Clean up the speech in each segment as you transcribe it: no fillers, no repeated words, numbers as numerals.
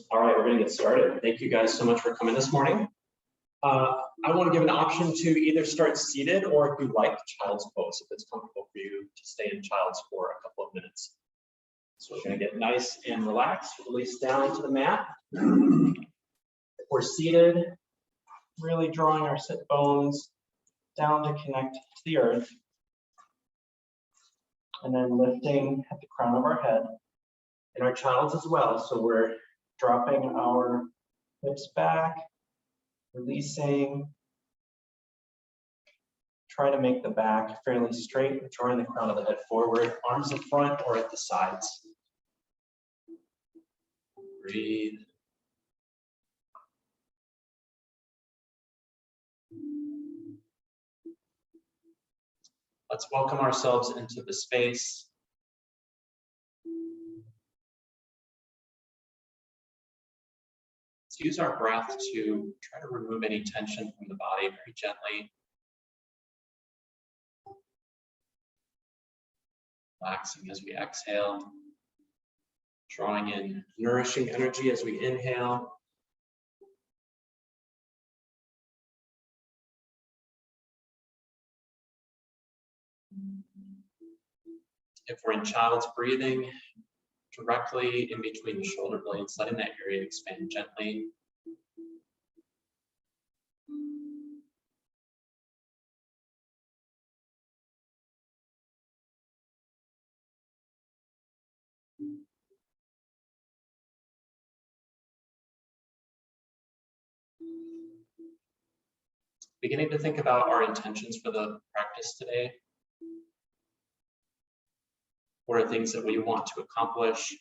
All right, we're going to get started. Thank you guys so much for coming this morning. I want to give an option to either start seated or if you like child's pose, if it's comfortable for you to stay in child's for a couple of minutes. So we're going to get nice and relaxed, release down to the mat. If we're seated, really drawing our sit bones down to connect to the earth. And then lifting at the crown of our head. And our child's as well, so we're dropping our hips back, releasing. Try to make the back fairly straight, drawing the crown of the head forward, arms in front or at the sides. Breathe. Let's welcome ourselves into the space. Let's use our breath to try to remove any tension from the body very gently. Relaxing as we exhale. Drawing in nourishing energy as we inhale. If we're in child's breathing, directly in between the shoulder blades, letting that area expand gently. Beginning to think about our intentions for the practice today. What are things that we want to accomplish?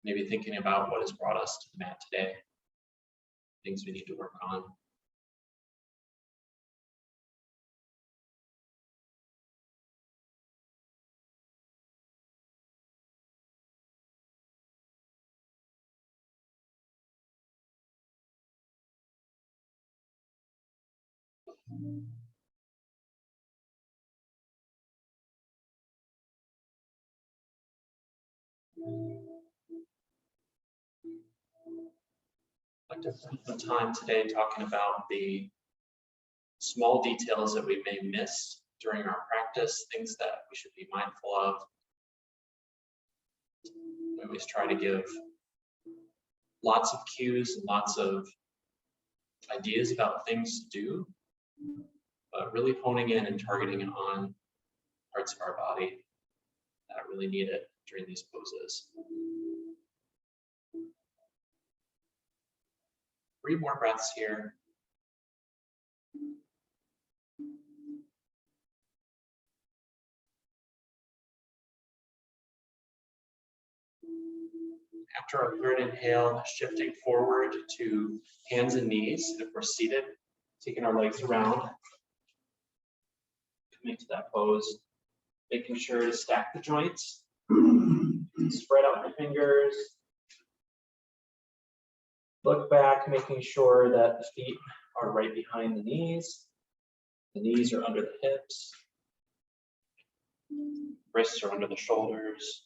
Maybe thinking about what has brought us to the mat today, things we need to work on. I'd like to spend some time today talking about the small details that we may miss during our practice, things that we should be mindful of. We always try to give lots of cues and lots of ideas about things to do, but really honing in and targeting on parts of our body that really need it during these poses. 3 more breaths here. After our third inhale, shifting forward to hands and knees. If we're seated, taking our legs around, coming to that pose, making sure to stack the joints, spread out your fingers, look back, making sure that the feet are right behind the knees are under the hips, wrists are under the shoulders.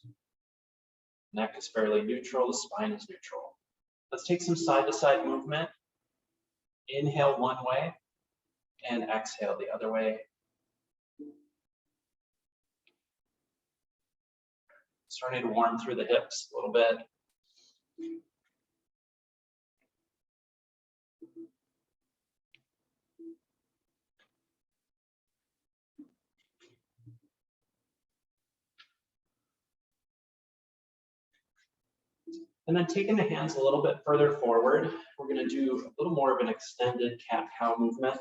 Neck is fairly neutral, the spine is neutral. Let's take some side-to-side movement. Inhale one way and exhale the other way. Starting to warm through the hips a little bit. And then taking the hands a little bit further forward, we're going to do a little more of an extended cat-cow movement.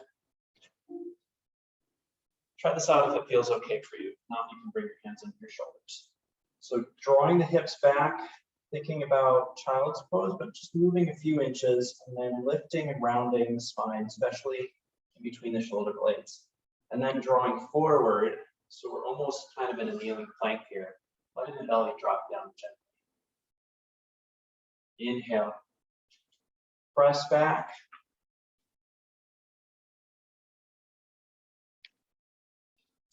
Try this out if it feels okay for you. Now you can bring your hands into your shoulders. So drawing the hips back, thinking about child's pose, but just moving a few inches and then lifting and rounding the spine, especially in between the shoulder blades. And then drawing forward, so we're almost kind of in a kneeling plank here, letting the belly drop down gently. Inhale, press back.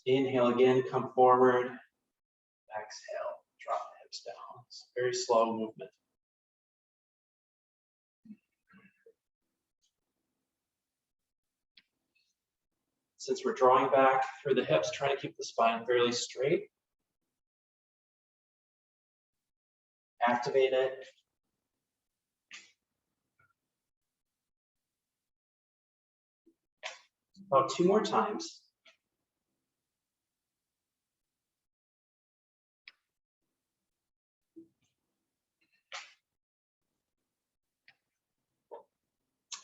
Inhale again, come forward. Exhale, drop the hips down. It's a very slow movement. Since we're drawing back through the hips, try to keep the spine fairly straight. Activate it. About 2 more times.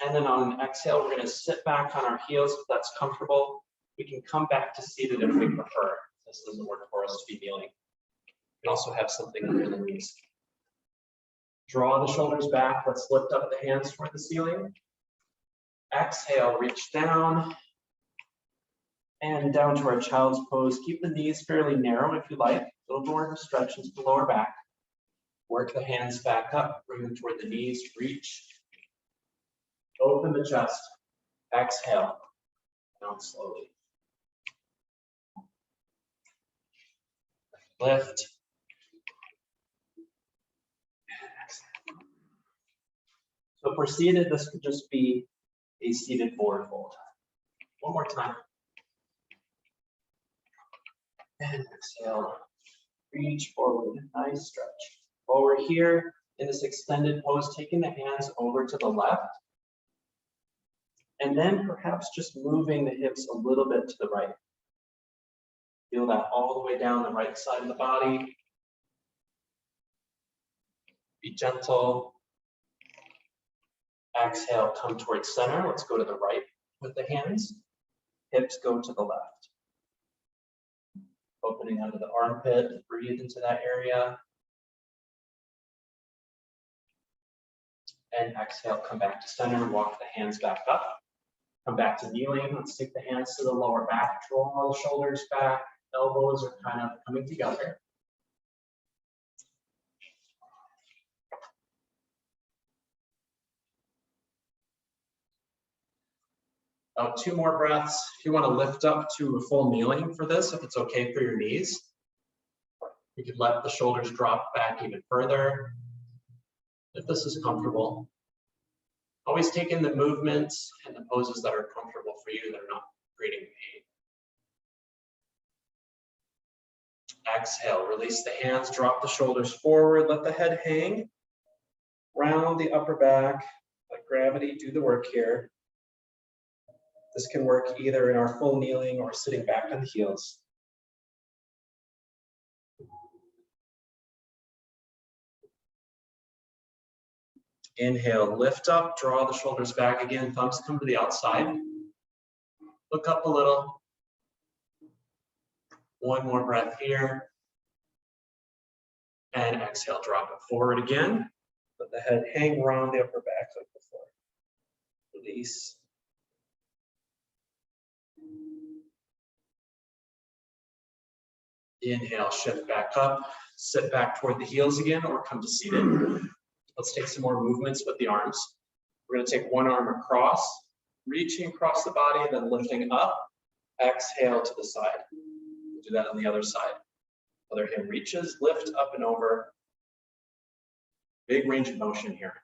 And then on an exhale, we're going to sit back on our heels if that's comfortable. We can come back to seated if we prefer. This doesn't work for us to be kneeling. We can also have something under the knees. Draw the shoulders back. Let's lift up the hands toward the ceiling. Exhale, reach down. And down to our child's pose. Keep the knees fairly narrow if you like. A little more of a stretch into the lower back. Work the hands back up. Bring them toward the knees. Reach. Open the chest. Exhale. Down slowly. Lift. So if we're seated, this could just be a seated forward fold. One more time. And exhale. Reach forward. Nice stretch. While we're here in this extended pose, taking the hands over to the left. And then perhaps just moving the hips a little bit to the right. Feel that all the way down the right side of the body. Be gentle. Exhale, come towards center. Let's go to the right with the hands. Hips go to the left. Opening under the armpit, breathe into that area. And exhale, come back to center, walk the hands back up. Come back to kneeling. Let's take the hands to the lower back, draw the shoulders back, elbows are kind of coming together. About 2 more breaths. If you want to lift up to a full kneeling for this, if it's okay for your knees, you could let the shoulders drop back even further. If this is comfortable, always take in the movements and the poses that are comfortable for you, that are not creating pain. Exhale, release the hands, drop the shoulders forward, let the head hang. Round the upper back, let gravity do the work here. This can work either in our full kneeling or sitting back on the heels. Inhale, lift up, draw the shoulders back again, thumbs come to the outside. Look up a little. One more breath here. And exhale, drop it forward again. Let the head hang around the upper back like before. Release. Inhale, shift back up, sit back toward the heels again, or come to seated. Let's take some more movements with the arms. We're going to take one arm across, reaching across the body, then lifting up. Exhale to the side. We'll do that on the other side. Other hip reaches, lift up and over. Big range of motion here.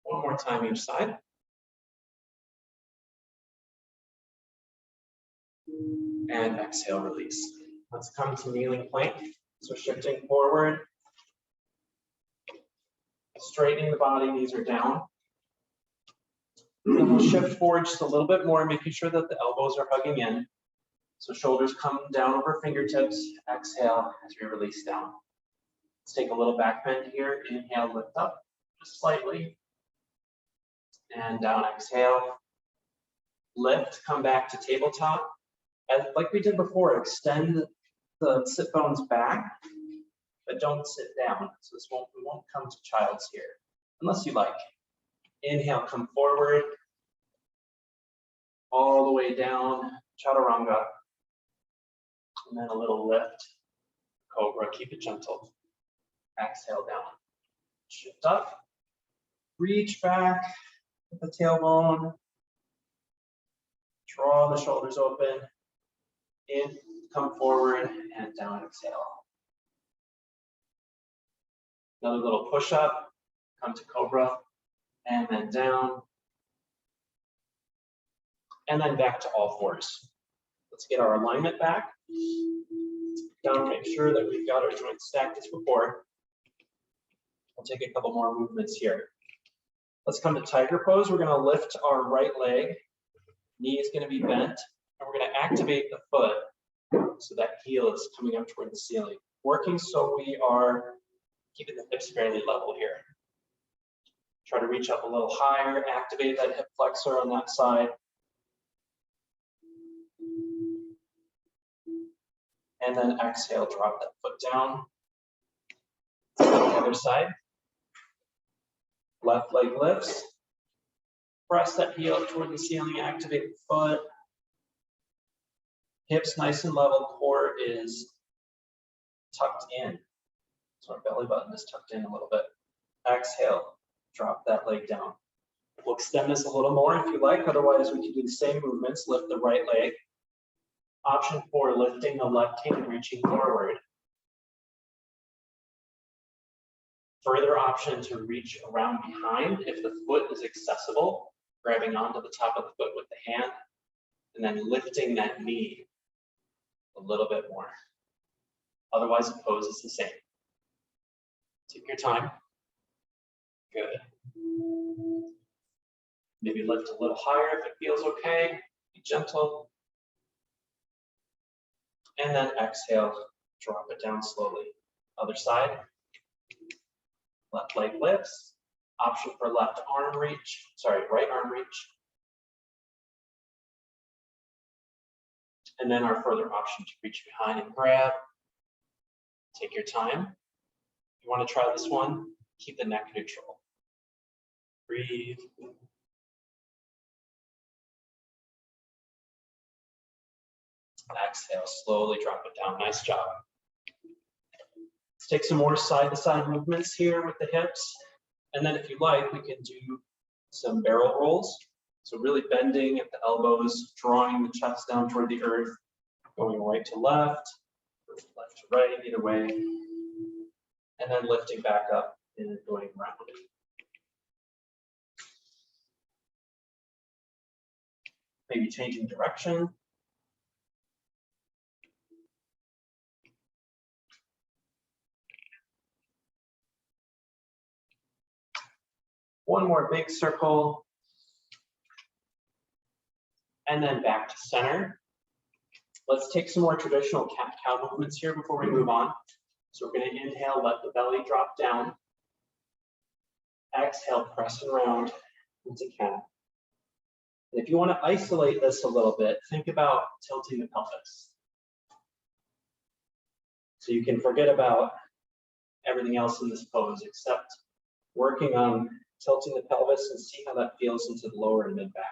One more time each side. And exhale, release. Let's come to kneeling plank. So shifting forward, straightening the body, knees are down. Then we'll shift forward just a little bit more, making sure that the elbows are hugging in. So shoulders come down over fingertips. Exhale as we release down. Let's take a little back bend here. Inhale, lift up just slightly. And down, exhale. Lift, come back to tabletop. And like we did before, extend the sit bones back, but don't sit down. So we won't come to child's here, unless you like. Inhale, come forward. all the way down, chaturanga. And then a little lift, cobra, keep it gentle. Exhale down, shift up, reach back with the tailbone, draw the shoulders open, in, come forward, and down, exhale. Another little push up, come to cobra, and then down, and then back to all fours. Let's get our alignment back. Down, make sure that we've got our joints stacked as before. We'll take a couple more movements here. Let's come to tiger pose. We're gonna lift our right leg. Knee is gonna be bent, and we're gonna activate the foot so that heel is coming up toward the ceiling. Working so we are keeping the hips fairly level here. Try to reach up a little higher, activate that hip flexor on that side. And then exhale, drop that foot down. To the other side. Left leg lifts. Press that heel up toward the ceiling, activate the foot. Hips nice and level, core is tucked in. So our belly button is tucked in a little bit. Exhale, drop that leg down. We'll extend this a little more if you like, otherwise we can do the same movements, lift the right leg. Option 4, lifting the left hand, reaching forward. Further option to reach around behind if the foot is accessible, grabbing onto the top of the foot with the hand, and then lifting that knee a little bit more. Otherwise, the pose is the same. Take your time. Good. Maybe lift a little higher if it feels okay. Be gentle. And then exhale, drop it down slowly. Other side. Left leg lifts. Option for left arm reach, right arm reach. And then our further option to reach behind and grab. Take your time. If you want to try this one, keep the neck neutral. Breathe. Exhale, slowly drop it down. Nice job. Let's take some more side-to-side movements here with the hips. And then if you like, we can do some barrel rolls. So really bending at the elbows, drawing the chest down toward the earth, going right to left, left to right, either way. And then lifting back up and going around. Maybe changing direction. One more big circle. And then back to center. Let's take some more traditional cat-cow movements here before we move on. So we're going to inhale, let the belly drop down. Exhale, press around into cat. And if you want to isolate this a little bit, think about tilting the pelvis. So you can forget about everything else in this pose except working on tilting the pelvis and see how that feels into the lower and mid back.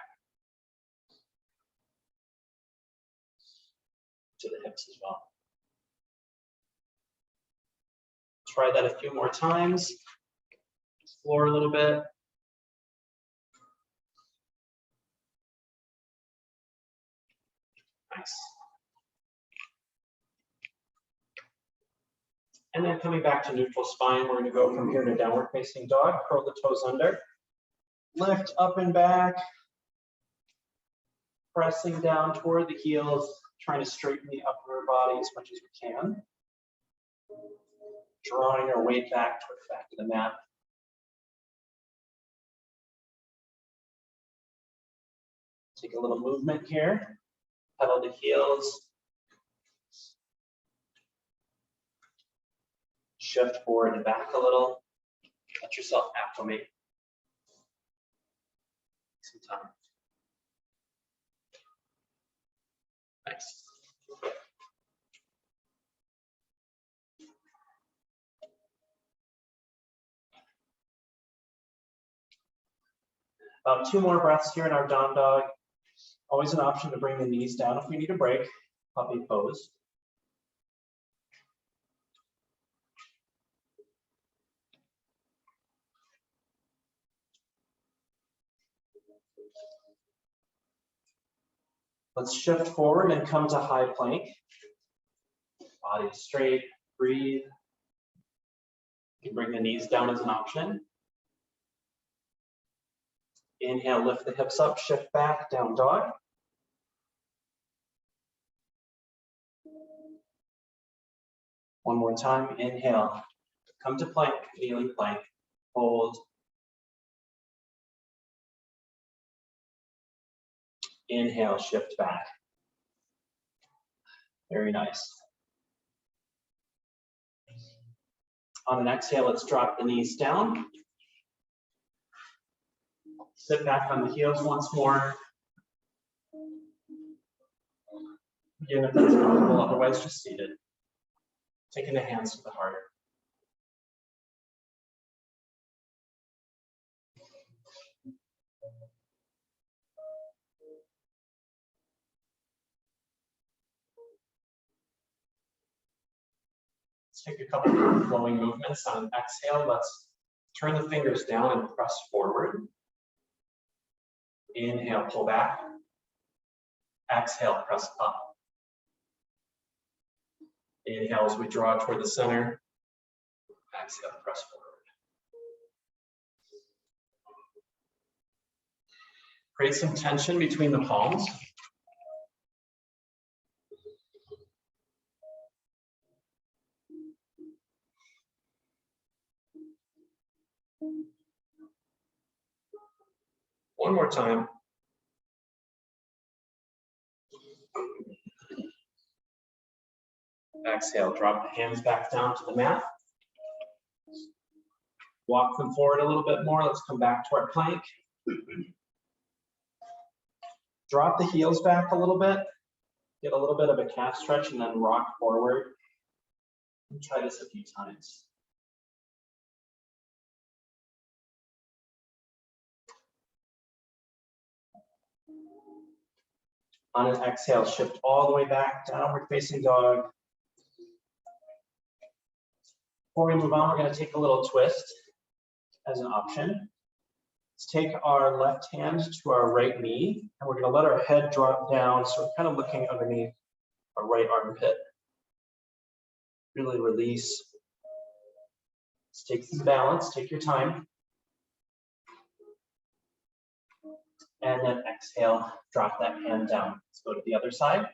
To the hips as well. Try that a few more times. Explore a little bit. Nice. And then coming back to neutral spine, we're going to go from here to downward facing dog. Curl the toes under. Lift up and back. Pressing down toward the heels, trying to straighten the upper body as much as we can. Drawing our weight back toward the back of the mat. Take a little movement here. Pedal the heels. Shift forward and back a little. Let yourself acclimate. Some time. Nice. About 2 more breaths here in our down dog. Always an option to bring the knees down if we need a break. Puppy pose. Let's shift forward and come to high plank. Body straight, breathe. You can bring the knees down as an option. Inhale, lift the hips up, shift back, down dog. One more time, inhale, come to plank, kneeling plank, hold. Inhale, shift back. Very nice. On an exhale, let's drop the knees down. Sit back on the heels once more. Again, if that's comfortable, otherwise just seated. Taking the hands to the heart. Let's take a couple of flowing movements. On an exhale, let's turn the fingers down and press forward. Inhale, pull back. Exhale, press up. Inhale as we draw toward the center. Exhale, press forward. Create some tension between the palms. One more time. Exhale, drop the hands back down to the mat. Walk them forward a little bit more. Let's come back to our plank. Drop the heels back a little bit. Get a little bit of a calf stretch and then rock forward. And try this a few times. On an exhale, shift all the way back, downward facing dog. Before we move on, we're going to take a little twist as an option. Let's take our left hand to our right knee, and we're going to let our head drop down, so we're kind of looking underneath our right armpit. Really release. Let's take some balance, take your time. And then exhale, drop that hand down. Let's go to the other side.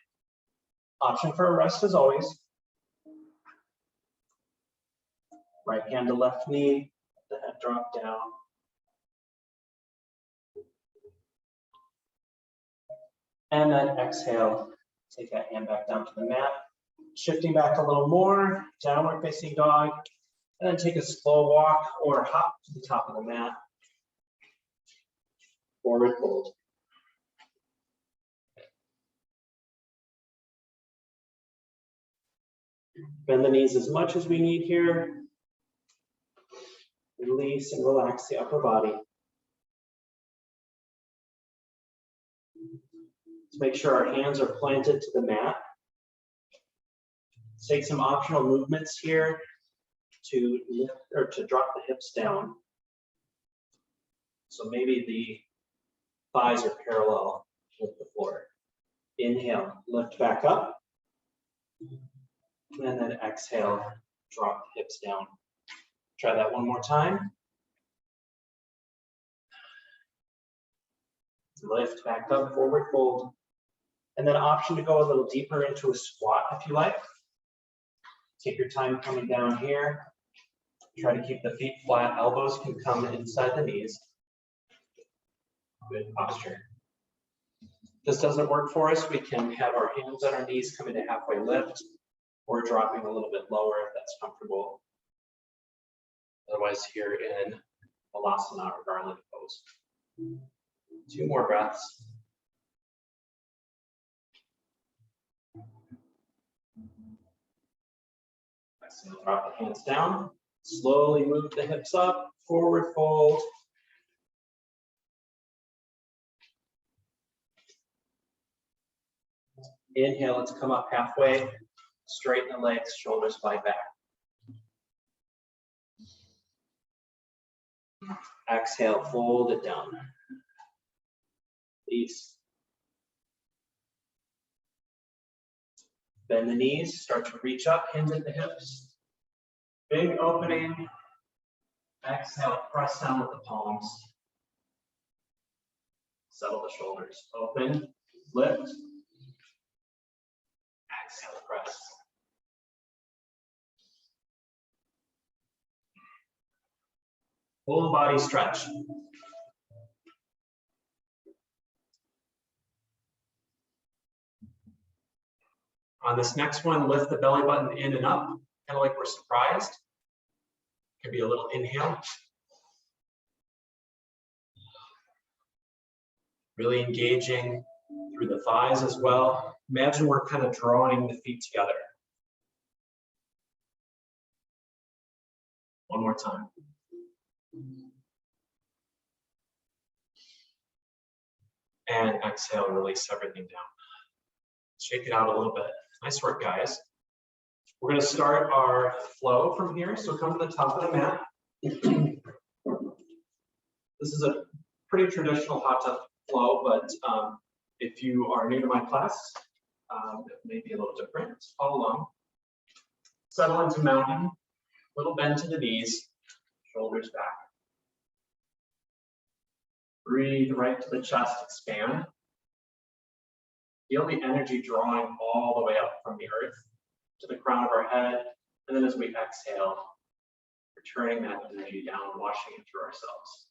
Option for a rest as always. Right hand to left knee, the head drop down. And then exhale, take that hand back down to the mat. Shifting back a little more, downward facing dog. And then take a slow walk or hop to the top of the mat. Forward fold. Bend the knees as much as we need here. Release and relax the upper body. Let's make sure our hands are planted to the mat. Let's take some optional movements here to lift or to drop the hips down. So maybe the thighs are parallel with the floor. Inhale, lift back up. And then exhale, drop the hips down. Try that one more time. Lift back up, forward fold. And then option to go a little deeper into a squat if you like. Take your time coming down here. Try to keep the feet flat, elbows can come inside the knees. Good posture. If this doesn't work for us, we can have our hands on our knees come into halfway lift or dropping a little bit lower if that's comfortable. Otherwise, here in Balasana or garland pose. 2 more breaths. Exhale, drop the hands down. Slowly move the hips up, forward fold. Inhale, let's come up halfway. Straighten the legs, shoulders slide back. Exhale, fold it down. Release. Bend the knees, start to reach up, hands at the hips. Big opening. Exhale, press down with the palms. Settle the shoulders. Open, lift. Exhale, press. Full body stretch. On this next one, lift the belly button in and up, kind of like we're surprised. Could be a little inhale. Really engaging through the thighs as well. Imagine we're kind of drawing the feet together. One more time. And exhale, release everything down. Shake it out a little bit. Nice work, guys. We're going to start our flow from here. So come to the top of the mat. This is a pretty traditional hot tub flow, but if you are new to my class, it may be a little different. Follow along. Settle into mountain. Little bend to the knees. Shoulders back. Breathe right to the chest, expand. Feel the energy drawing all the way up from the earth to the crown of our head. And then as we exhale, returning that energy down, washing it through ourselves.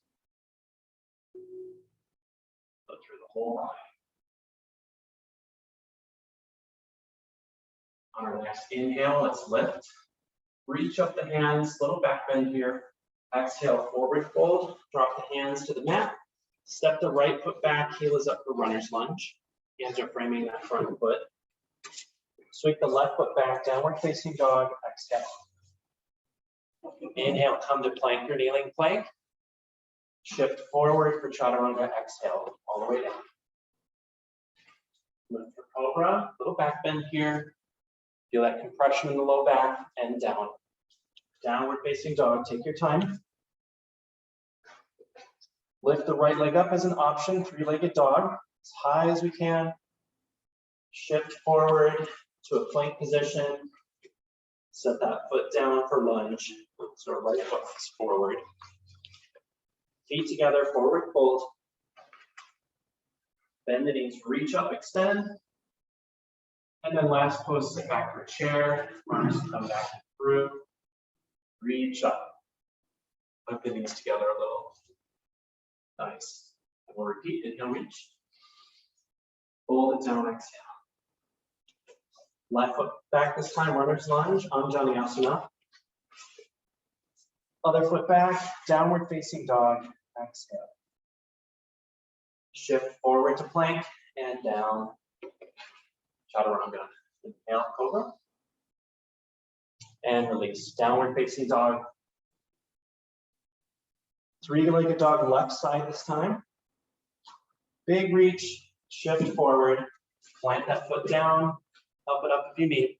Go through the whole body. On our next inhale, let's lift. Reach up the hands, little back bend here. Exhale, forward fold. Drop the hands to the mat. Step the right foot back, heel is up for runner's lunge. Hands are framing that front foot. Sweep the left foot back, downward facing dog, exhale. Inhale, come to plank or kneeling plank. Shift forward for chaturanga, exhale, all the way down. Lift for cobra, little back bend here. Feel that compression in the low back and down. Downward facing dog, take your time. Lift the right leg up as an option, three-legged dog, as high as we can. Shift forward to a plank position. Set that foot down for lunge. So our right foot is forward. Feet together, forward fold. Bend the knees, reach up, extend. And then last pose, sit back for chair. Arms come back through. Reach up. Hug the knees together a little. Nice. And we'll repeat, inhale, reach. Fold it down, exhale. Left foot back this time, runner's lunge, Anjaneyasana. Other foot back, downward facing dog, exhale. Shift forward to plank and down, chaturanga. Inhale, cobra. And release, downward facing dog. Three-legged dog, left side this time. Big reach, shift forward, plant that foot down, up it up if you need.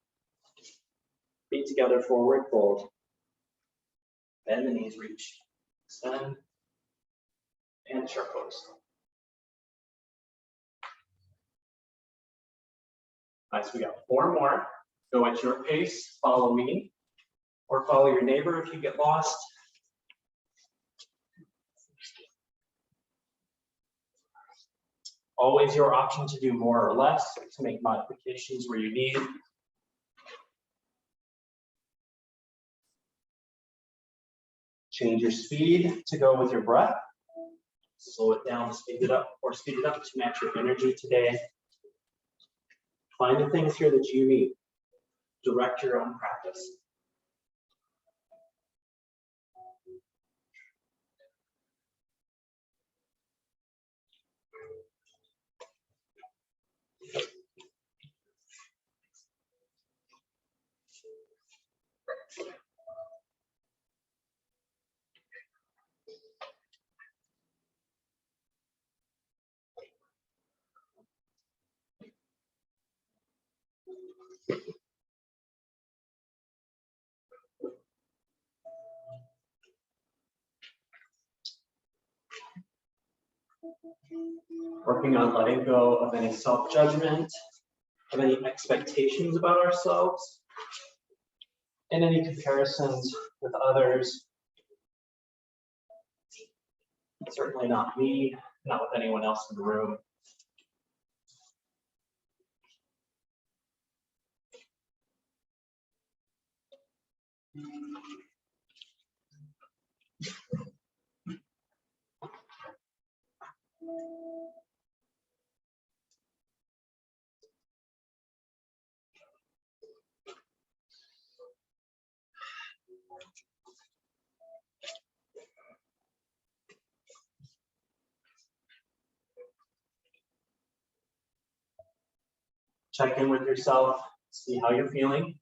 Feet together, forward fold. Bend the knees, reach, extend, and sharp pose. Nice, we got 4 more. Go at your pace, follow me, or follow your neighbor if you get lost. Always your option to do more or less, to make modifications where you need. Change your speed to go with your breath. Slow it down, speed it up, or speed it up to match your energy today. Find the things here that you need. Direct your own practice. Working on letting go of any self-judgment, of any expectations about ourselves, and any comparisons with others. Certainly not me, not with anyone else in the room. Check in with yourself, see how you're feeling.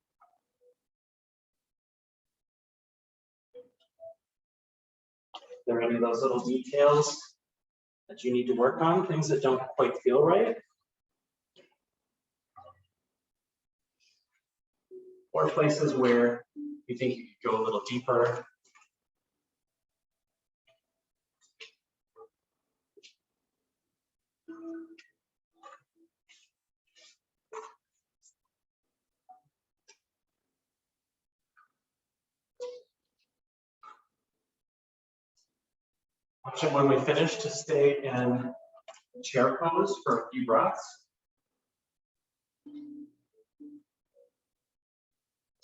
If there are any of those little details that you need to work on, things that don't quite feel right, or places where you think you could go a little deeper. Option when we finish to stay in chair pose for a few breaths.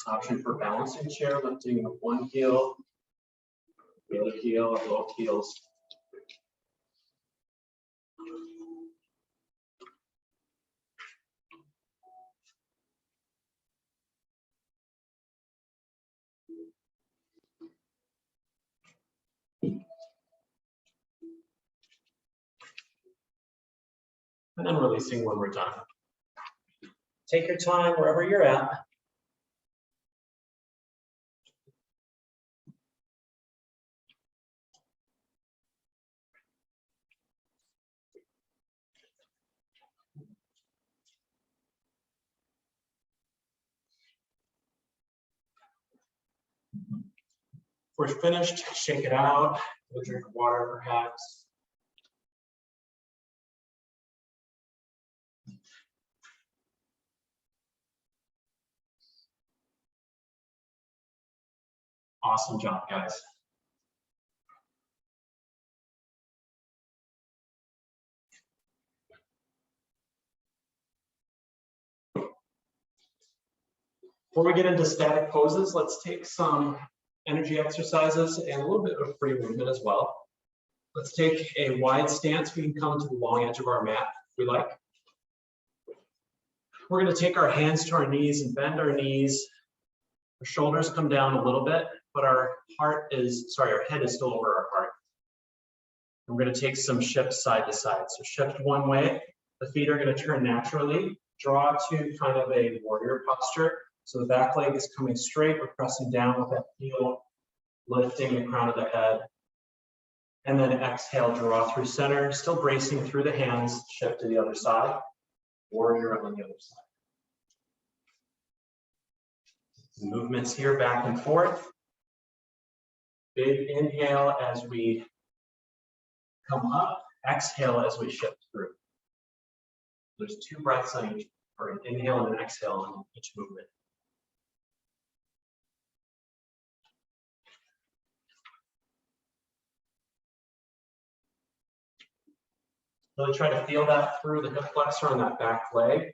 Option for balancing chair, lifting one heel, the other heel, or both heels. And then releasing when we're done. Take your time wherever you're at. If we're finished, shake it out, a drink of water perhaps. Awesome job, guys. Before we get into static poses, let's take some energy exercises and a little bit of free movement as well. Let's take a wide stance. We can come to the long edge of our mat if we like. We're going to take our hands to our knees and bend our knees. Our shoulders come down a little bit, but our head is still over our heart. And we're going to take some shifts side to side. So shift one way. The feet are going to turn naturally. Draw to kind of a warrior posture. So the back leg is coming straight. We're pressing down with that heel, lifting the crown of the head. And then exhale, draw through center, still bracing through the hands, shift to the other side, warrior on the other side. Movements here back and forth. Big inhale as we come up, exhale as we shift through. There's 2 breaths on each, or an inhale and an exhale on each movement. Really try to feel that through the hip flexor on that back leg.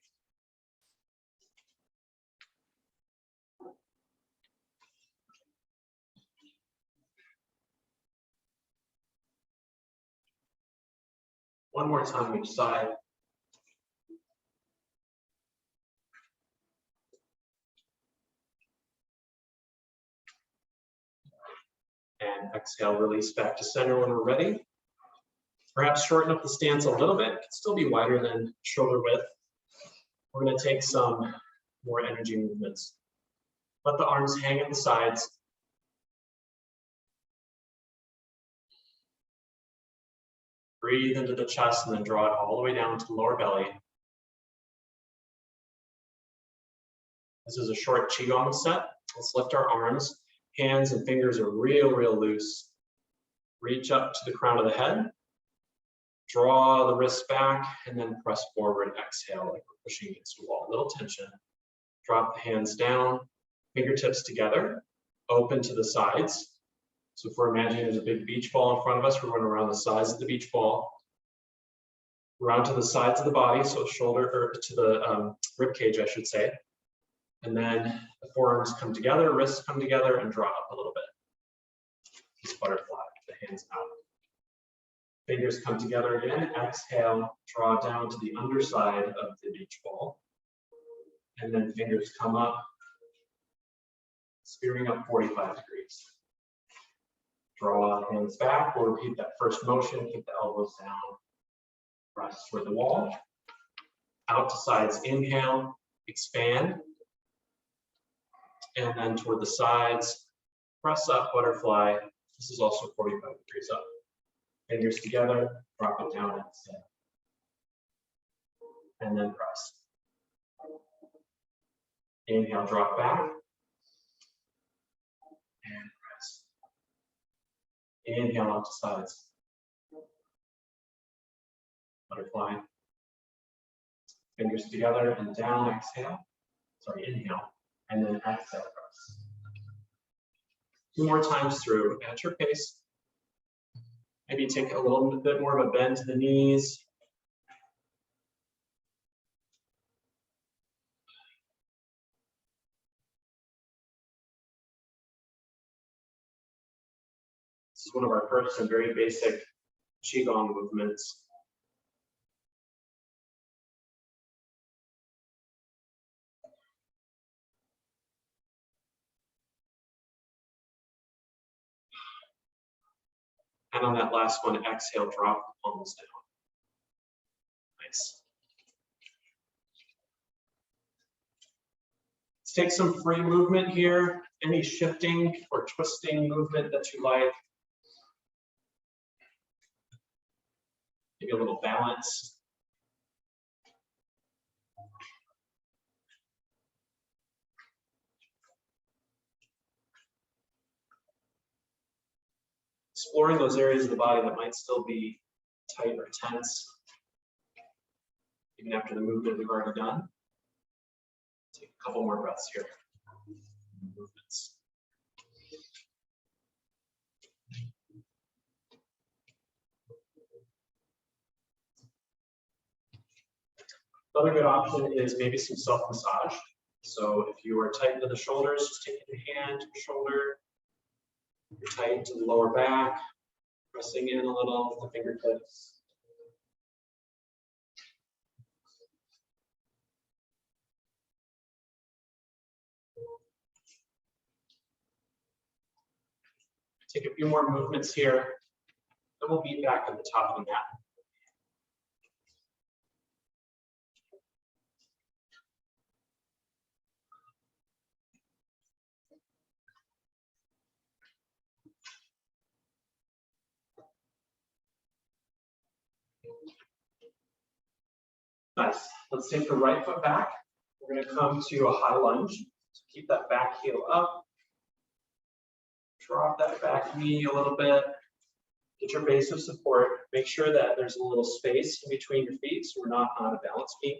One more time each side. And exhale, release back to center when we're ready. Perhaps shorten up the stance a little bit. It can still be wider than shoulder width. We're going to take some more energy movements. Let the arms hang at the sides. Breathe into the chest and then draw it all the way down to the lower belly. This is a short Qigong set. Let's lift our arms. Hands and fingers are real loose. Reach up to the crown of the head. Draw the wrists back and then press forward, exhale like we're pushing against a wall. A little tension. Drop the hands down, fingertips together, open to the sides. So if we're imagining there's a big beach ball in front of us, we're going around the sides of the beach ball, around to the sides of the body, so shoulder or to the rib cage, I should say. And then the forearms come together, wrists come together, and draw up a little bit. Just butterfly, the hands out. Fingers come together again. Exhale, draw down to the underside of the beach ball. And then fingers come up, spearing up 45 degrees. Draw hands back. We'll repeat that first motion. Keep the elbows down. Press toward the wall. Out to sides. Inhale, expand. And then toward the sides. Press up, butterfly. This is also 45 degrees up. Fingers together. Drop it down. Exhale. And then press. Inhale, drop back. And press. Inhale, out to sides. Butterfly. Fingers together and down, exhale. Sorry, inhale. And then exhale, press. 2 more times through at your pace. Maybe take a little bit more of a bend to the knees. This is one of our first and very basic Qigong movements. And on that last one, exhale, drop the palms down. Nice. Let's take some free movement here. Any shifting or twisting movement that you like. Maybe a little balance. Exploring those areas of the body that might still be tight or tense, even after the movement we've already done. Take a couple more breaths here. Movements. Another good option is maybe some self-massage. So if you are tight to the shoulders, just take your hand, shoulder. You're tight to the lower back, pressing in a little with the fingertips. Take a few more movements here, then we'll be back at the top of the mat. Nice. Let's take the right foot back. We're going to come to a high lunge. So keep that back heel up. Drop that back knee a little bit. Get your base of support. Make sure that there's a little space in between your feet so we're not on a balance beam.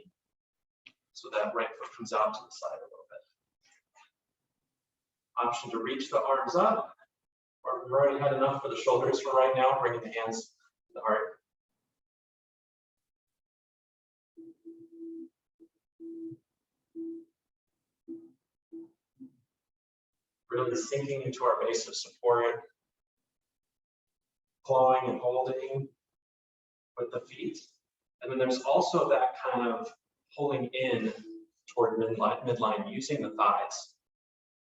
So that right foot comes out to the side a little bit. Option to reach the arms up. Or we've already had enough for the shoulders for right now, bringing the hands to the heart. Really sinking into our base of support, clawing and holding with the feet. And then there's also that kind of pulling in toward midline using the thighs.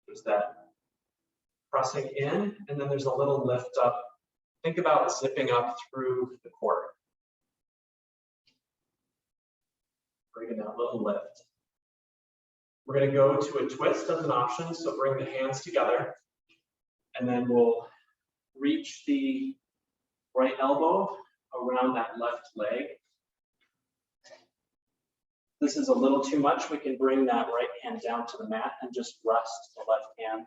There's that pressing in, and then there's a little lift up. Think about zipping up through the core. Bringing that little lift. We're going to go to a twist as an option, so bring the hands together, and then we'll reach the right elbow around that left leg. This is a little too much. We can bring that right hand down to the mat and just rest the left hand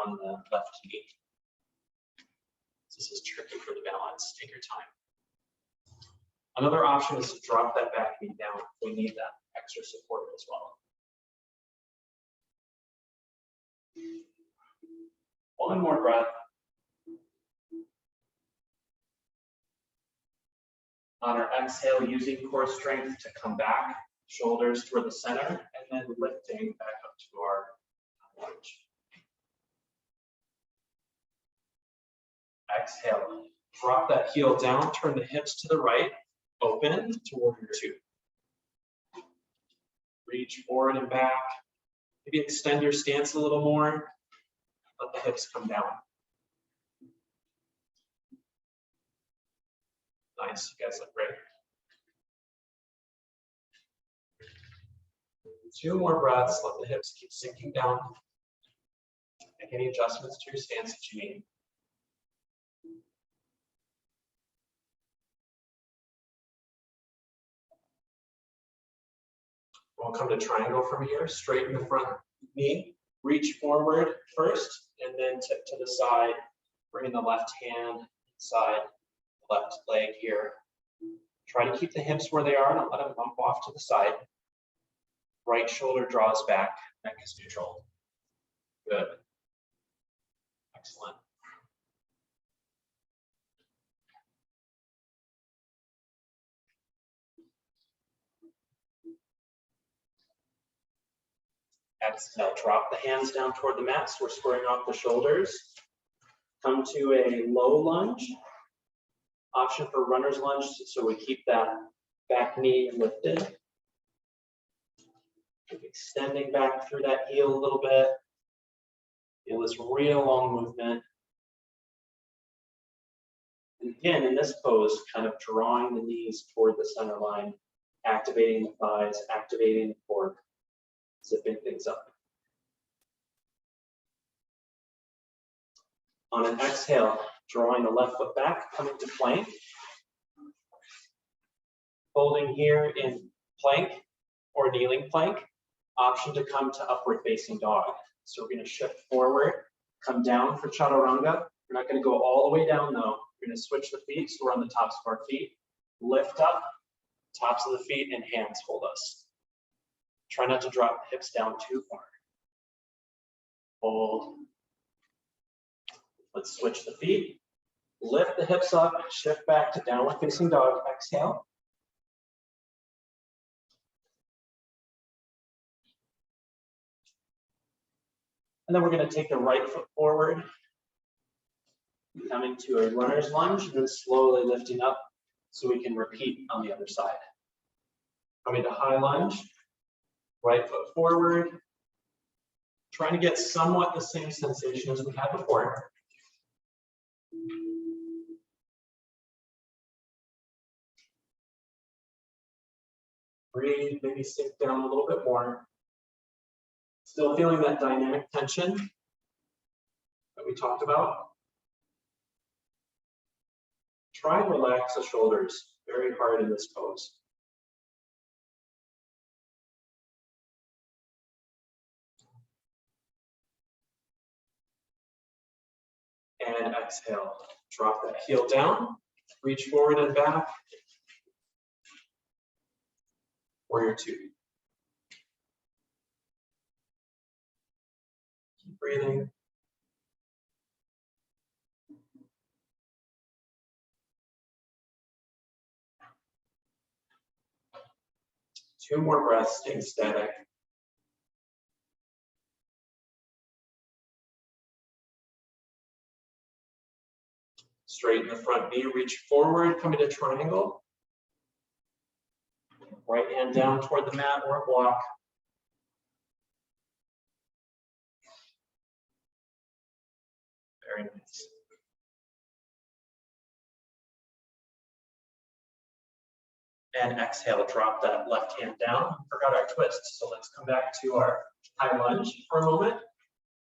on the left knee. This is tricky for the balance. Take your time. Another option is to drop that back knee down if we need that extra support as well. One more breath. On our exhale, using core strength to come back, shoulders toward the center, and then lifting back up to our lunge. Exhale, drop that heel down, turn the hips to the right, open to warrior two. Reach forward and back. Maybe extend your stance a little more. Let the hips come down. Nice, you guys look great. 2 more breaths, let the hips keep sinking down. Make any adjustments to your stance that you need. We'll come to triangle from here, straighten the front knee, reach forward first, and then tip to the side, bring the left hand inside the left leg here. Try to keep the hips where they are, don't let them bump off to the side. Right shoulder draws back, neck is neutral. Good. Excellent. Exhale, drop the hands down toward the mat, so we're squaring off the shoulders. Come to a low lunge. Option for runner's lunge, so we keep that back knee lifted. Keep extending back through that heel a little bit. Feel this real long movement. And again, in this pose, kind of drawing the knees toward the center line, activating the thighs, activating the core, zipping things up. On an exhale, drawing the left foot back, coming to plank. Holding here in plank or kneeling plank. Option to come to upward facing dog. So we're going to shift forward, come down for chaturanga. We're not going to go all the way down though. We're going to switch the feet, so we're on the tops of our feet. Lift up, tops of the feet, and hands hold us. Try not to drop the hips down too far. Hold. Let's switch the feet. Lift the hips up, shift back to downward facing dog. Exhale. And then we're going to take the right foot forward, coming to a runner's lunge, and then slowly lifting up so we can repeat on the other side. Coming to high lunge, right foot forward, trying to get somewhat the same sensation as we had before. Breathe, maybe sink down a little bit more. Still feeling that dynamic tension that we talked about. Try and relax the shoulders very hard in this pose. And exhale, drop that heel down, reach forward and back. Warrior two. Keep breathing. Two more breaths, staying static. Straighten the front knee, reach forward, come into triangle. Right hand down toward the mat or a block. Very nice. And exhale, drop that left hand down. Forgot our twist, so let's come back to our high lunge for a moment.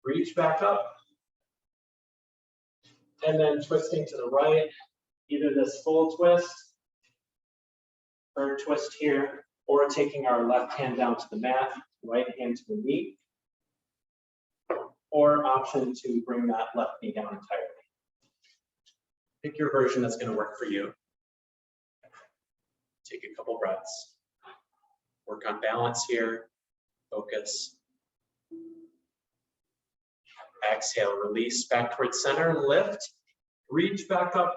Reach back up. And then twisting to the right, either this full twist, or twist here, or taking our left hand down to the mat, right hand to the knee, or option to bring that left knee down entirely. Pick your version that's going to work for you. Take a couple breaths. Work on balance here. Focus. Exhale, release back towards center and lift. Reach back up.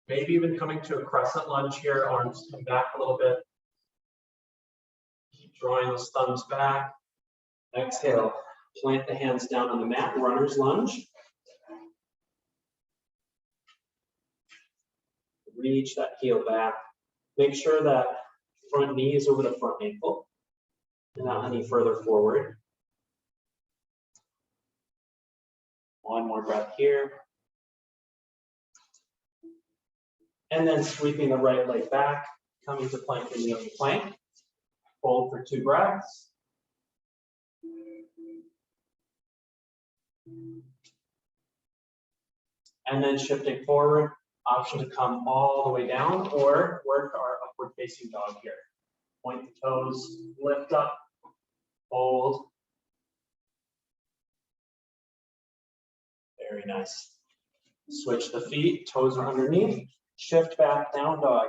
Maybe even coming to a crescent lunge here, arms come back a little bit. Keep drawing those thumbs back. Exhale, plant the hands down on the mat, runner's lunge. Reach that heel back. Make sure that front knee is over the front ankle and not any further forward. One more breath here. And then sweeping the right leg back, coming to plank and kneeling plank. Hold for 2 breaths. And then shifting forward, option to come all the way down or work our upward facing dog here. Point the toes, lift up, hold. Very nice. Switch the feet, toes are underneath. Shift back, down dog.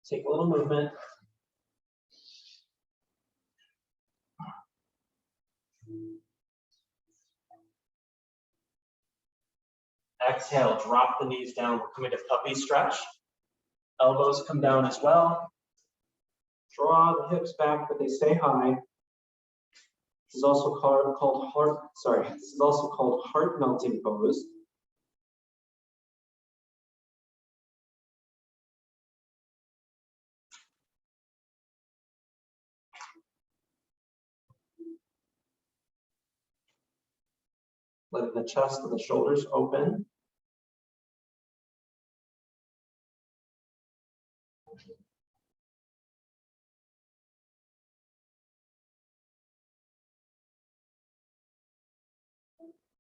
Take a little movement. Exhale, drop the knees down. We're coming to puppy stretch. Elbows come down as well. Draw the hips back, but they stay high. This is also called heart melting pose. Letting the chest and the shoulders open.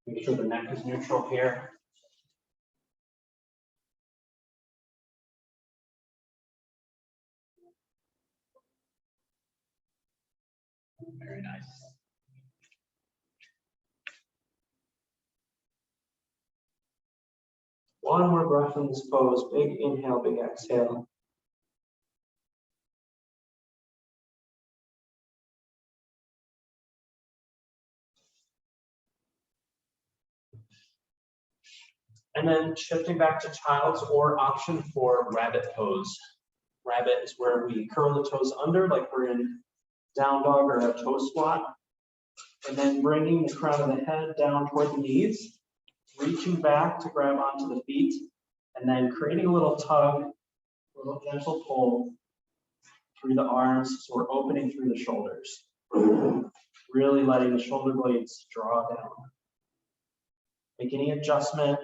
Make sure the neck is neutral here. Very nice. One more breath in this pose. Big inhale, big exhale. And then shifting back to child's or option for rabbit pose. Rabbit is where we curl the toes under like we're in down dog or a toe squat. And then bringing the crown of the head down toward the knees, reaching back to grab onto the feet, and then creating a little tug, a little gentle pull through the arms. So we're opening through the shoulders. Really letting the shoulder blades draw down. Make any adjustment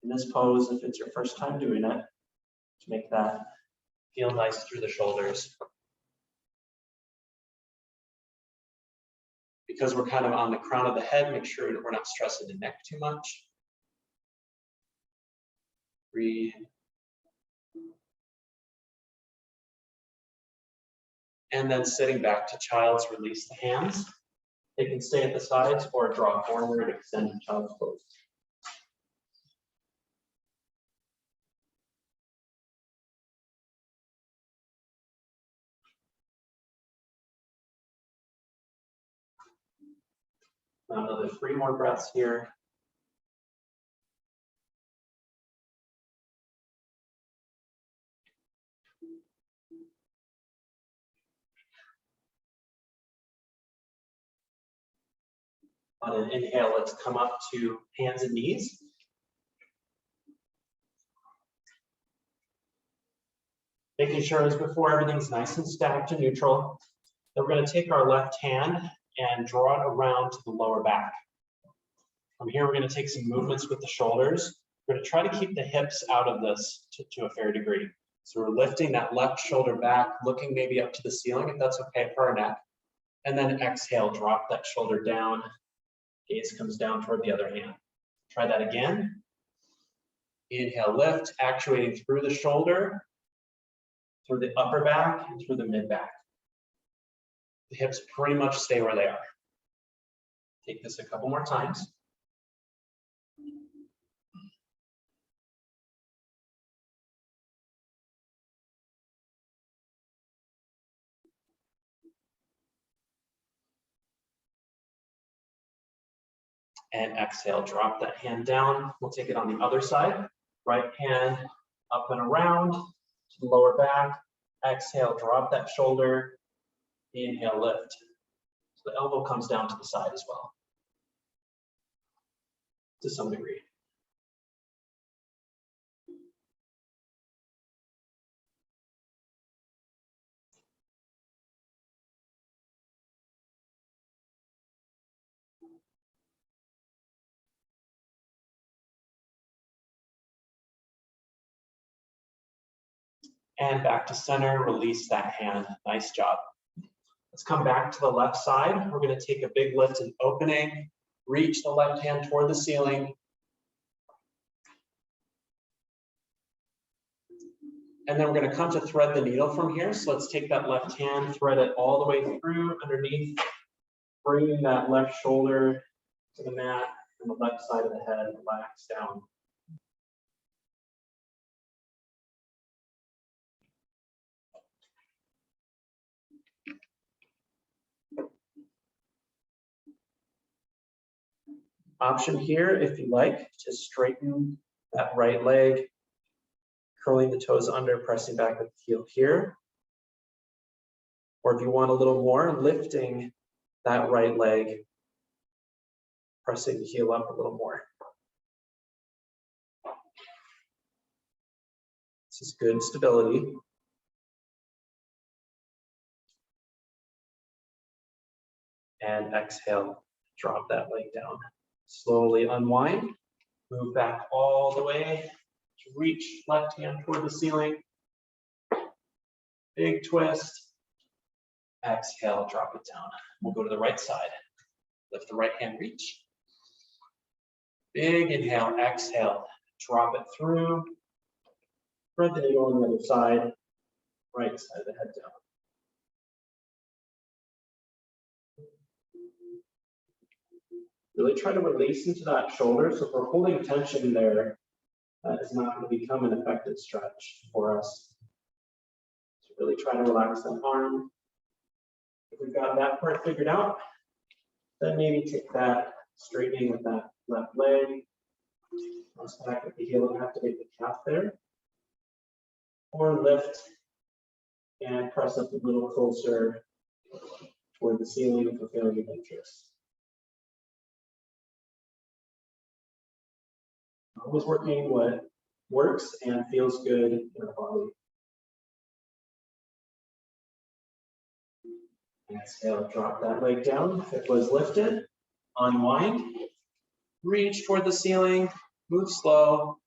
in this pose if it's your first time doing it to make that feel nice through the shoulders. Because we're kind of on the crown of the head, make sure that we're not stressing the neck too much. Breathe. And then sitting back to child's, release the hands. They can stay at the sides or draw forward, extend child's pose. Now another 3 more breaths here. On an inhale, let's come up to hands and knees. Making sure as before, everything's nice and stacked and neutral. Then we're going to take our left hand and draw it around to the lower back. From here, we're going to take some movements with the shoulders. We're going to try to keep the hips out of this to a fair degree. So we're lifting that left shoulder back, looking maybe up to the ceiling if that's okay for our neck. And then exhale, drop that shoulder down. Gaze comes down toward the other hand. Try that again. Inhale, lift, actuating through the shoulder, through the upper back, and through the mid back. The hips pretty much stay where they are. Take this a couple more times. And exhale, drop that hand down. We'll take it on the other side. Right hand up and around to the lower back. Exhale, drop that shoulder. Inhale, lift. So the elbow comes down to the side as well, to some degree. And back to center, release that hand. Nice job. Let's come back to the left side. We're going to take a big lift and opening. Reach the left hand toward the ceiling. And then we're going to come to thread the needle from here. So let's take that left hand, thread it all the way through underneath, bringing that left shoulder to the mat and the left side of the head, relax down. Option here, if you like, to straighten that right leg, curling the toes under, pressing back with the heel here. Or if you want a little more, lifting that right leg, pressing the heel up a little more. This is good stability. And exhale, drop that leg down. Slowly unwind, move back all the way to reach left hand toward the ceiling. Big twist. Exhale, drop it down. We'll go to the right side. Lift the right hand, reach. Big inhale, exhale, drop it through. Thread the needle on the other side, right side of the head down. Really try to release into that shoulder. So if we're holding tension there, that is not going to become an effective stretch for us. So really try to relax that arm. If we've got that part figured out, then maybe take that straightening with that left leg. Press back with the heel and activate the calf there. Or lift and press up a little closer toward the ceiling for feeling of interest. Always working what works and feels good in our body. Exhale, drop that leg down. If it was lifted, unwind. Reach toward the ceiling, move slow.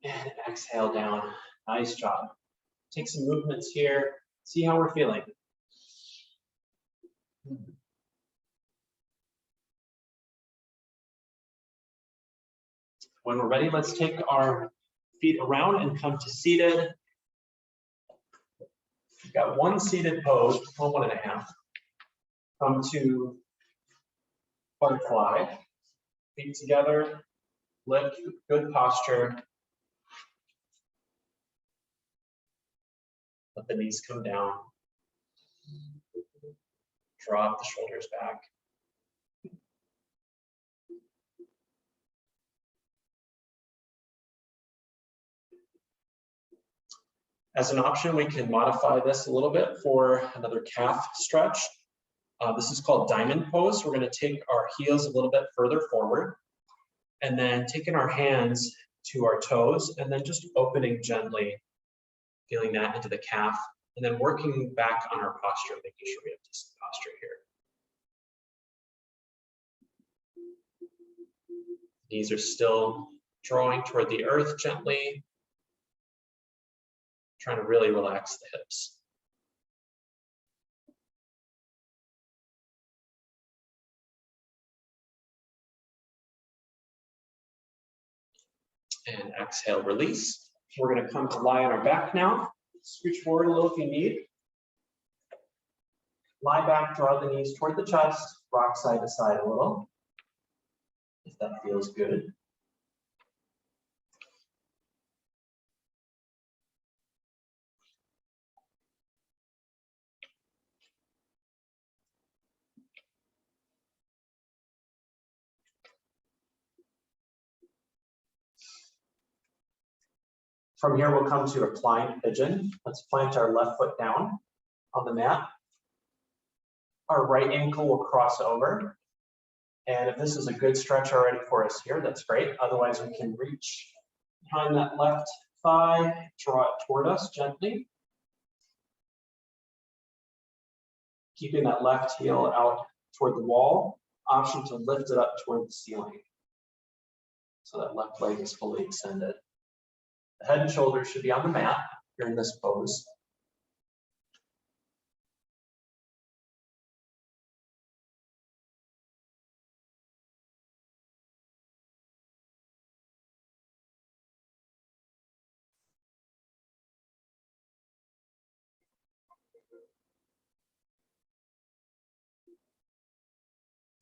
And exhale down. Nice job. Take some movements here. See how we're feeling. When we're ready, let's take our feet around and come to seated. We've got one seated pose, well, 1.5. Come to butterfly. Feet together, lift, good posture. Let the knees come down. Drop the shoulders back. As an option, we can modify this a little bit for another calf stretch. This is called diamond pose. We're going to take our heels a little bit further forward and then taking our hands to our toes and then just opening gently, feeling that into the calf, and then working back on our posture, making sure we have decent posture here. Knees are still drawing toward the earth gently, trying to really relax the hips. And exhale, release. We're going to come to lie on our back now. Scooch forward a little if you need. Lie back, draw the knees toward the chest, rock side to side a little, if that feels good. From here, we'll come to reclined pigeon. Let's plant our left foot down on the mat. Our right ankle will cross over. And if this is a good stretch already for us here, that's great. Otherwise, we can reach behind that left thigh, draw it toward us gently. Keeping that left heel out toward the wall. Option to lift it up toward the ceiling. So that left leg is fully extended. The head and shoulders should be on the mat here in this pose.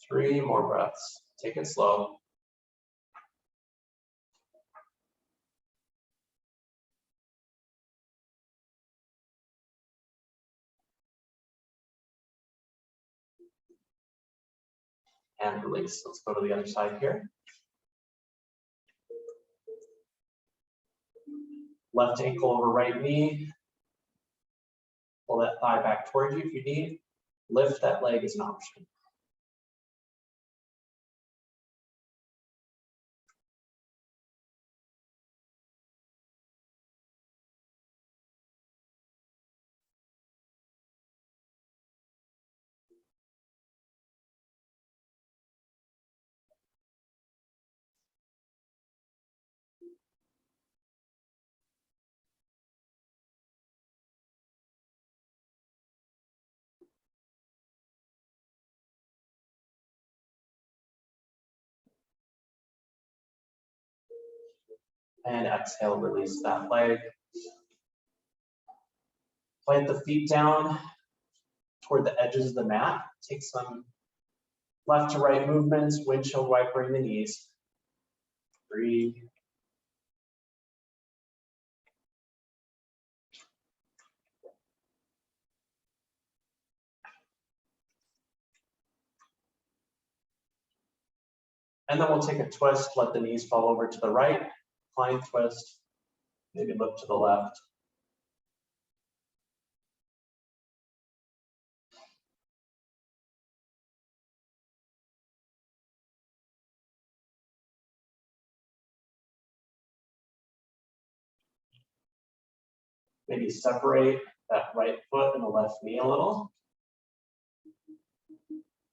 Three more breaths. Take it slow. And release. Let's go to the other side here. Left ankle over right knee. Pull that thigh back towards you if you need. Lift that leg as an option. And exhale, release that leg. Plant the feet down toward the edges of the mat. Take some left to right movements, windshield wipering the knees. Breathe. And then we'll take a twist, let the knees fall over to the right, flying twist, maybe look to the left. Maybe separate that right foot and the left knee a little.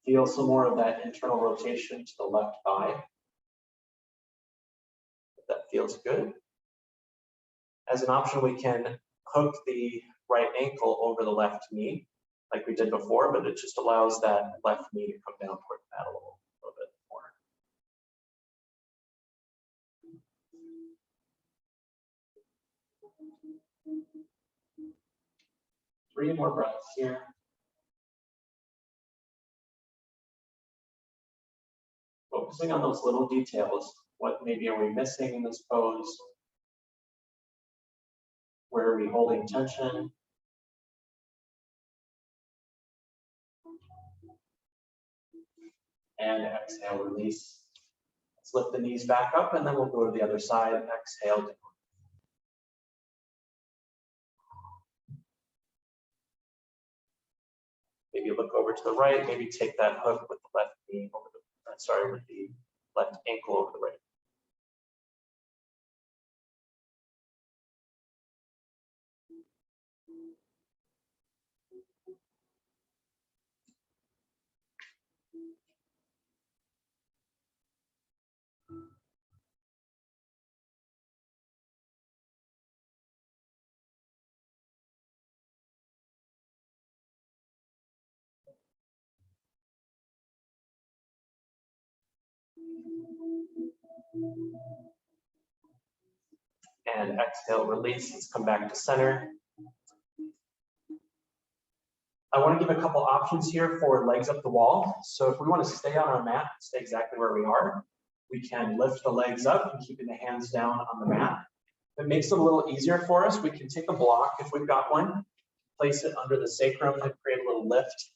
Feel some more of that internal rotation to the left thigh. If that feels good. As an option, we can hook the right ankle over the left knee, like we did before, but it just allows that left knee to come down toward the mat a little bit more. Three more breaths here. Focusing on those little details. What maybe are we missing in this pose? Where are we holding tension? And exhale, release. Let's lift the knees back up and then we'll go to the other side. Exhale down. Maybe look over to the right, maybe take that hook with the left knee over the, with the left ankle over the right. And exhale, release. Let's come back to center. I want to give a couple options here for legs up the wall. So if we want to stay on our mat, stay exactly where we are, we can lift the legs up and keeping the hands down on the mat. If it makes it a little easier for us, we can take a block if we've got one, place it under the sacrum and create a little lift.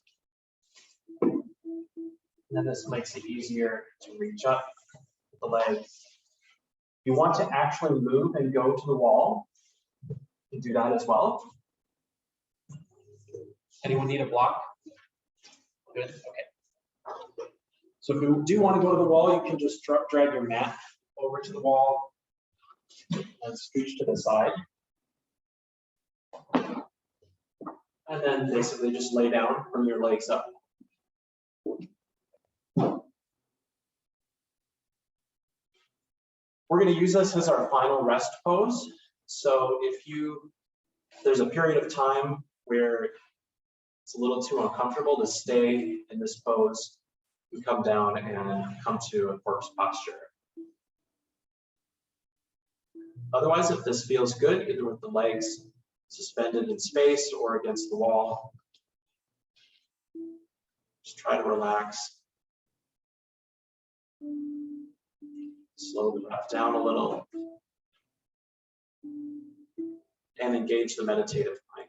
And then this makes it easier to reach up with the legs. You want to actually move and go to the wall. You can do that as well. Anyone need a block? Good, okay. So if you do want to go to the wall, you can just drag your mat over to the wall and scooch to the side. And then basically just lay down from your legs up. We're going to use this as our final rest pose. So if there's a period of time where it's a little too uncomfortable to stay in this pose, you come down and come to a corpse posture. Otherwise, if this feels good, either with the legs suspended in space or against the wall, just try to relax. Slow the breath down a little and engage the meditative mind.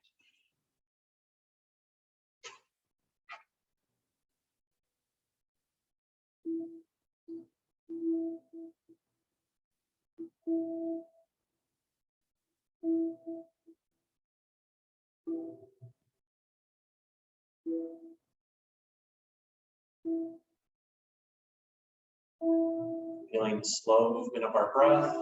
Feeling the slow movement of our breath.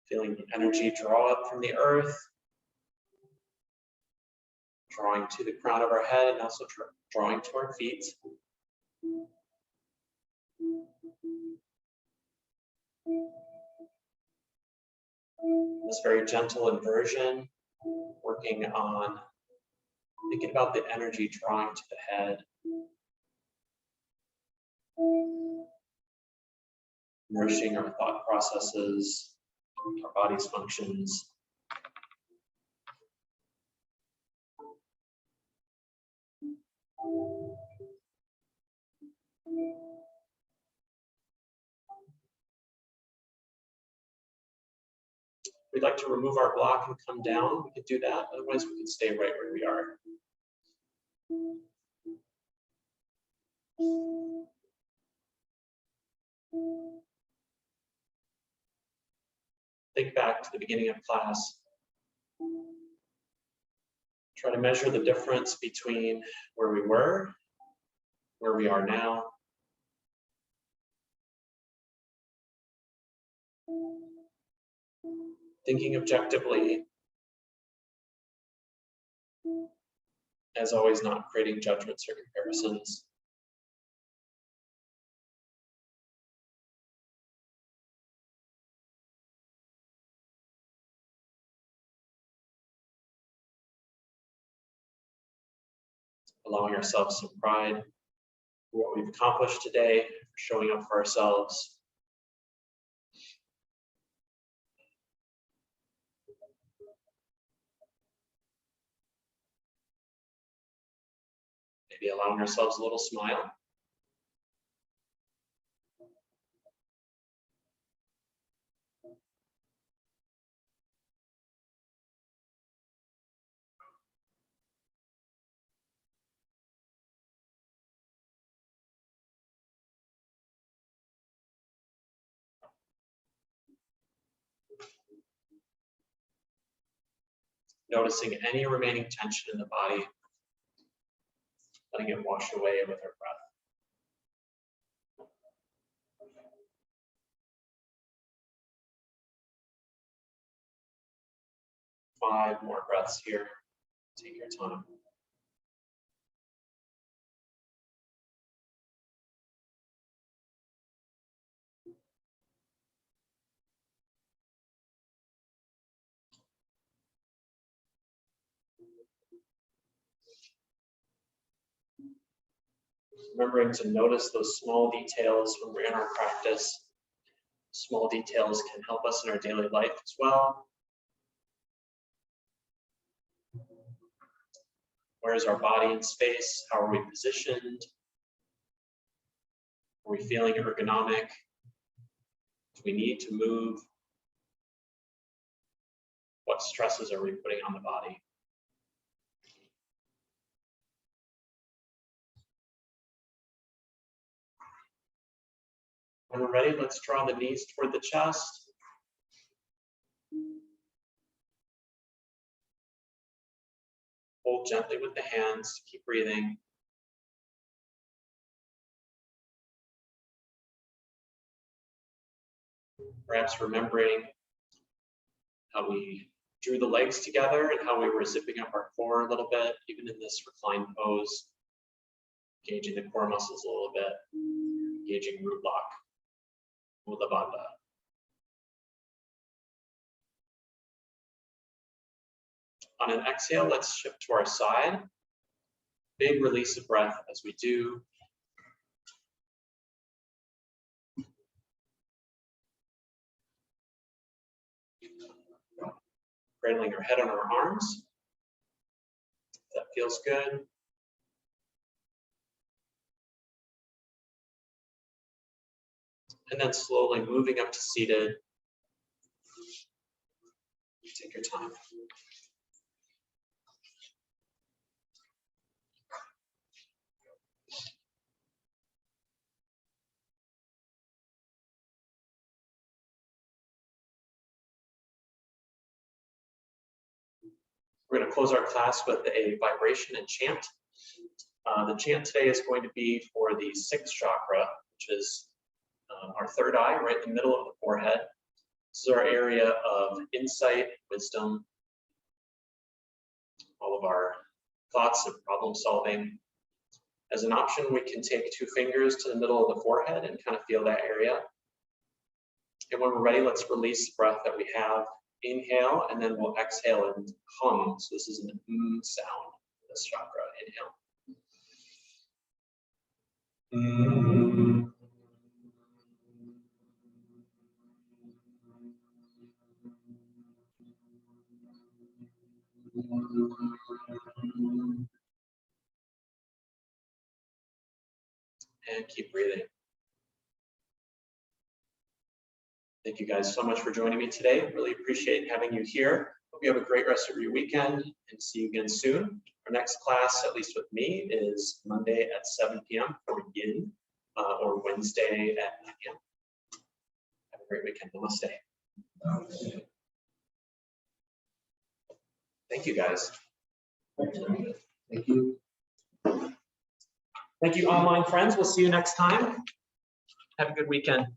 Feeling the energy draw up from the earth, drawing to the crown of our head and also drawing to our feet. This very gentle inversion, working on thinking about the energy drawing to the head. Nourishing our thought processes, our body's functions. We'd like to remove our block and come down. We could do that. Otherwise, we can stay right where we are. Think back to the beginning of class. Try to measure the difference between where we were, where we are now. Thinking objectively, as always, not creating judgments or comparisons. Allowing ourselves some pride for what we've accomplished today, for showing up for ourselves. Maybe allowing ourselves a little smile. Noticing any remaining tension in the body, letting it wash away with our breath. Five more breaths here. Take your time. Remembering to notice those small details when we're in our practice. Small details can help us in our daily life as well. Where is our body in space? How are we positioned? Are we feeling ergonomic? Do we need to move? What stresses are we putting on the body? When we're ready, let's draw the knees toward the chest. Hold gently with the hands, keep breathing. Perhaps remembering how we drew the legs together and how we were zipping up our core a little bit, even in this reclined pose, engaging the core muscles a little bit, engaging root lock, mula banda. On an exhale, let's shift to our side. Big release of breath as we do. Cradling our head on our arms. That feels good. And then slowly moving up to seated. Take your time. We're going to close our class with a vibration and chant. The chant today is going to be for the sixth chakra, which is our third eye, right in the middle of the forehead. This is our area of insight, wisdom, all of our thoughts and problem solving. As an option, we can take 2 fingers to the middle of the forehead and kind of feel that area. And when we're ready, let's release the breath that we have. Inhale, and then we'll exhale and hum. So this is an sound, this chakra. Inhale. And keep breathing. Thank you guys so much for joining me today. Really appreciate having you here. Hope you have a great rest of your weekend and see you again soon. Our next class, at least with me, is Monday at 7 p.m. for Yin, or Wednesday at 9 p.m. Have a great weekend. Namaste. Thank you, guys. Thank you. Thank you, online friends. We'll see you next time. Have a good weekend.